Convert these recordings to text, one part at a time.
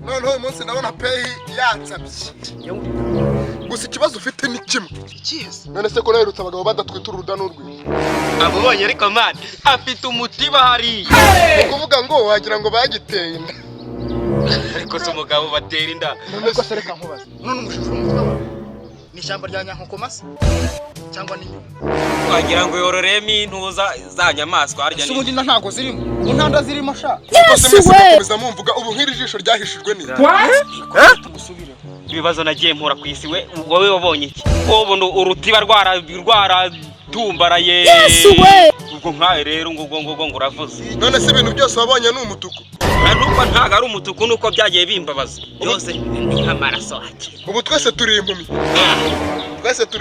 noneho uyu munsi ndabona peyi yansabye gusa ikibazo ufite ni kimwe. None se ko naherutse abagabo badatwita urudanurwe abo bonye ariko mani afite umutiba hariya ukuvuga ngo wagira ngo bagiteye inda ariko se umugabo batera inda. None ko sereka nkubaza none umushusho umutwe wawe ni ishyamba rya Nyankokomasi cyangwa ni nyuma wagira ngo yororeyemo intuza za nyamaswa harya ni ubundi ntago zirimo ubu ntanda zirimo sha komeza mumvuga ubu nk'iri jisho ryahishijwe ni tugusubireho ibibazo nagiye mpura ku isi we wowe wabonye iki ubu urutiba rwaratumbaraye ubwo nkaye rero ngo uravuze. None se ibintu byose wabonye ni umutuku nuko ntago ari umutuku nuko byagiye bimbabaza byose ni nk'amaraso akira. Ubu twese turi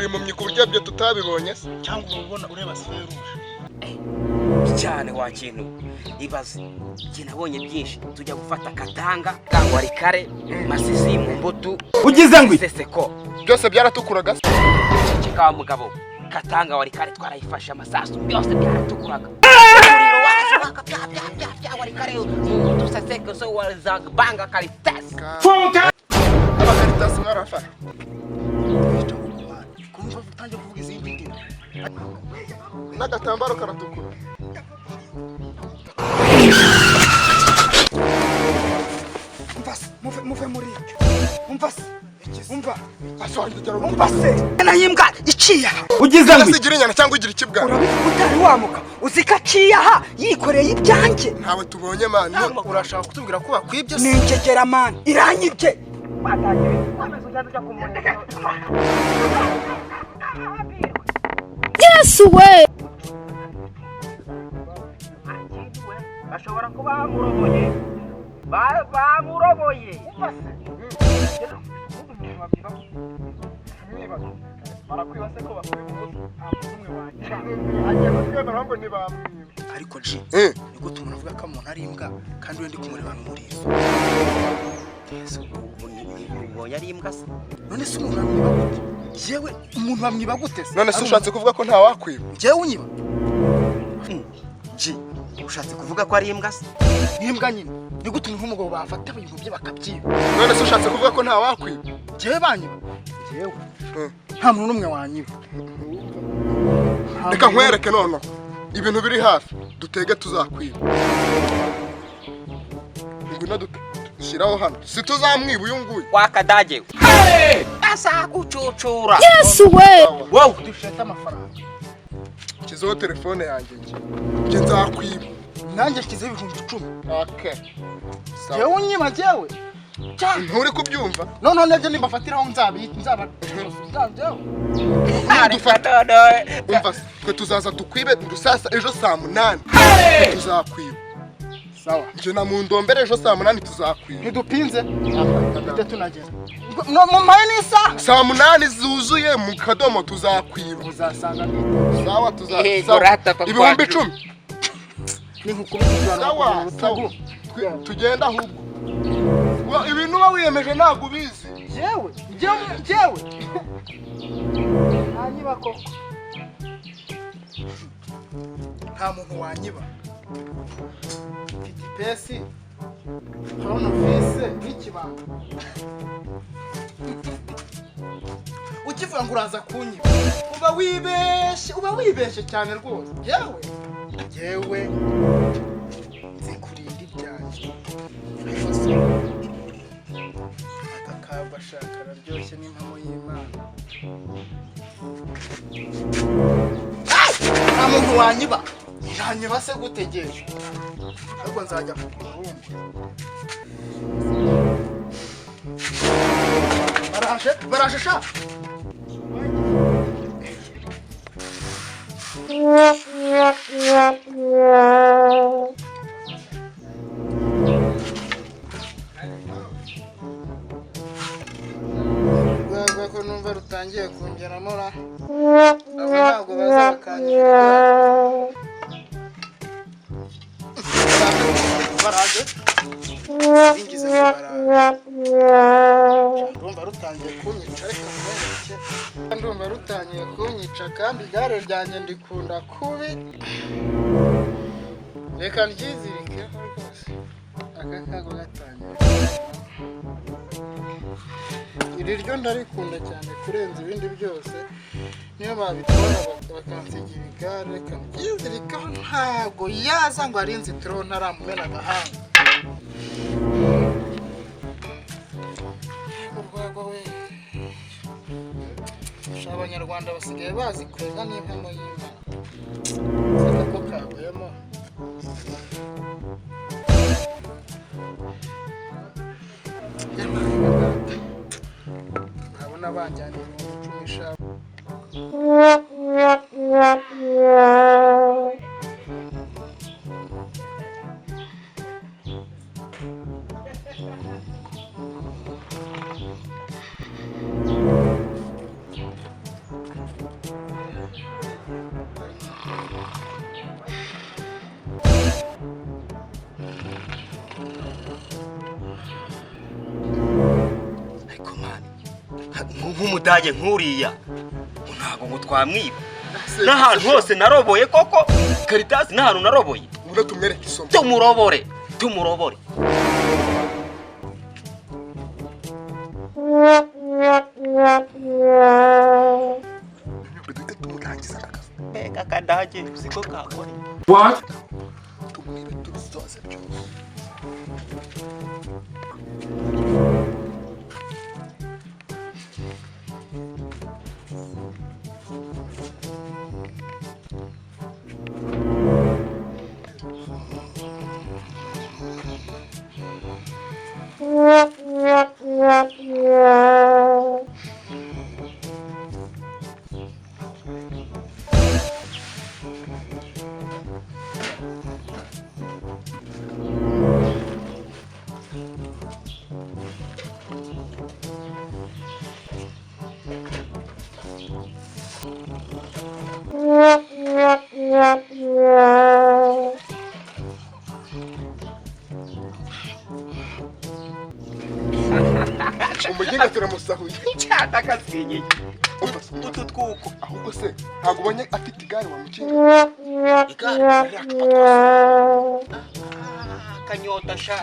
impumyi ku buryo byo tutabibonye se cyangwa ubona ureba seruje cyane wa kintu ibaze njye nabonye byinshi tujya gufata Katanga kangwari kare Masisi mu mbuto ugize ngo seseko byose byaratukuraga kika mugabo Katanga wari kare twarayifashe amasasu byose byaratukuraga wari kare mu mbuto seseko so wazaga banga Caritas funka Caritas mwarafa kumva utangiye kuvuga izindi ndimi n'agatambaro karatukura. Muve muri umva nayimbwa iciya ugize ngo sigira inyana cyangwa igira ikibwa utari wamuka uzika ciyaha yikoreye ibyanjye ntawe tubonye mani urashaka kutubwira ko bakwibye ni ingegera mani iranyibye Yes we bashobora kuba bamuroboye barakwibase ko ariko nji niko tumuntu avuga ko umuntu ari imbwa kandi we ndi kumureba n'umurizo ubonye ari imbwa se. None se umuntu amwiba gute yewe umuntu amwiba gute se none se ushatse kuvuga ko nta wakwiba jewe unyiba nji ushatse kuvuga ko ari imbwa se n'imbwa nyine ni gute nk'umugabo bafata ibintu bye bakabyiba none se ushatse kuvuga ko nta wakwiba jewe banyiba jewe nta muntu n'umwe wanyiba reka nkwereke noneho ibintu biri hafi dutege tuzakwiba ngwino dushyiraho hano si tuzamwiba uyu nguyu wakadage asa gucucura Yes we wow dusheta amafaranga kizeho telefone yanjye njye nzakwiba nanjye kizeho 10,000. Okay jewe unyiba jewe nturi kubyumva none nebyo nimbafatiraho nzaba umva twe tuzaza tukwibe ndusasa ejo saa 8 tuzakwiba sawa nje na mu ndombere ejo saa 8 tuzakwiba ntidupinze ite tunagera no mu maye nisa saa 8 zuzuye mu kadomo tuzakwiba uzasanga sawa tuzasaba ibihumbi 10 ni nkukubitwa sawa tugenda ahubwo ibintu ba wiyemeje ntabwo ubizi jewe anyiba koko nta muntu wanyiba pesi hano fise n'ikibanga ukivuga ngo uraza kunyiba uba wibeshe cyane rwose jewe nzikurinda ibyanjye akakaba shaka araryoshye n'impamo y'Imana nta muntu wanyiba yanyiba se gutegereje ahubwo nzajya kukurumba baraje sha ko numva rutangiye kungeramo ra abo ntabwo bazakanyira baraje singize kubara ndumva rutangiye kunyica reka mwereke ndumva rutangiye kunyica kandi igare ryanjye ndikunda kubi reka ryizirikeho rwose aka kago gatangiye iri ryo ndarikunda cyane kurenza ibindi byose niyo babitwara bakansigira igare reka ryizirikeho ntabwo yaza ngo ari inzitiro ntaramumena agahanga urwagwa we abanyarwanda basigaye bazi kwega n'impano y'Imana saka ko kaguyemo urabona banjyaniye mu gucumisha nk'umudage nk'uriya ntabwo ngo twamwiba n'ahantu hose naroboye koko Caritas n'ahantu naroboye ubwo tumwereke isomo tumurobore mbega kadage siko kakore what tumwibe tubisoze byose umuginga turamusahuye cyata kasinye utu twuko ahubwo se ntabwo ubonye afite igare wamukinga igare kanyota sha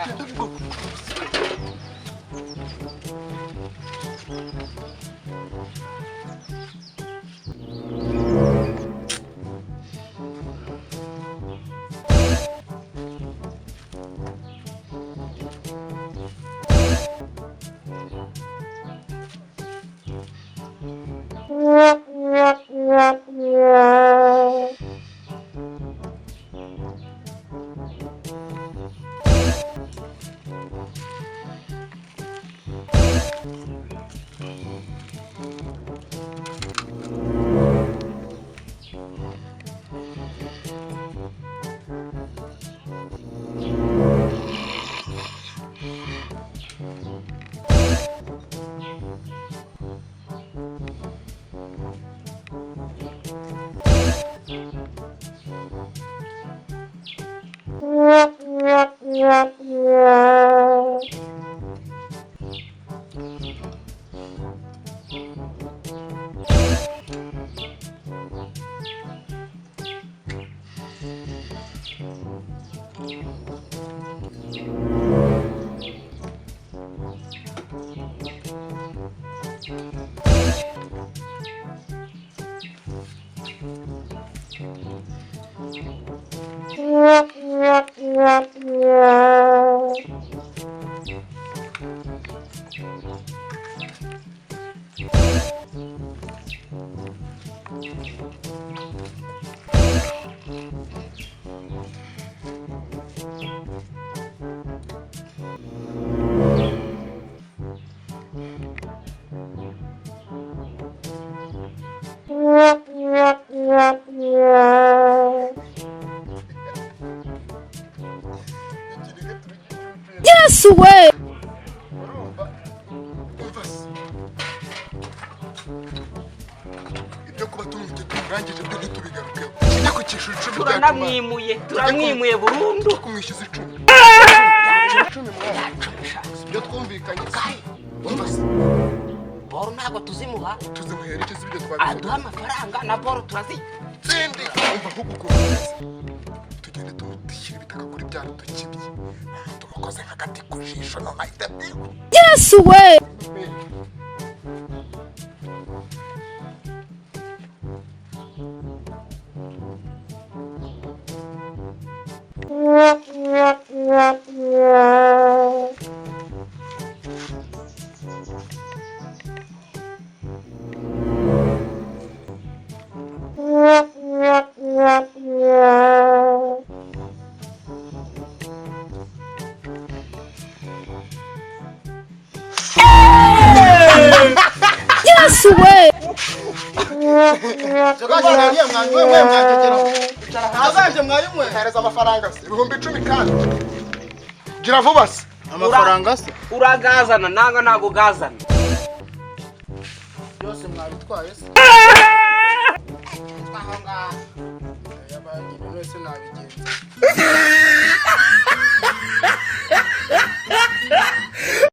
Yes way. ibyo kuba tumufite turangije byo ntitubigarukeho ujye ku cyiciro icumi turamwimuye burundu kumwishyuza 10 10 mwana ibyo twumvikanye Kai, umva se. Boro ntabwo tuzimuha. tuzimuhera iki zibyo twabivuze Aduha amafaranga na boro turazi. Sindi umva hugukomeza tugende tumutishira ibitaka kuri bya dukibye tumukoze hagati ku jisho no mahita byiwe Yes way. Yes way. Jogajya mwanywe mwagegera. Jogajya mwayumwe. hereza amafaranga se ibihumbi 10 kandi gira vuba se Amafaranga se Uragazana nanga nago gazana. byose mwabitwaye se. Aha ngaha. Yabaye wese nabigenza.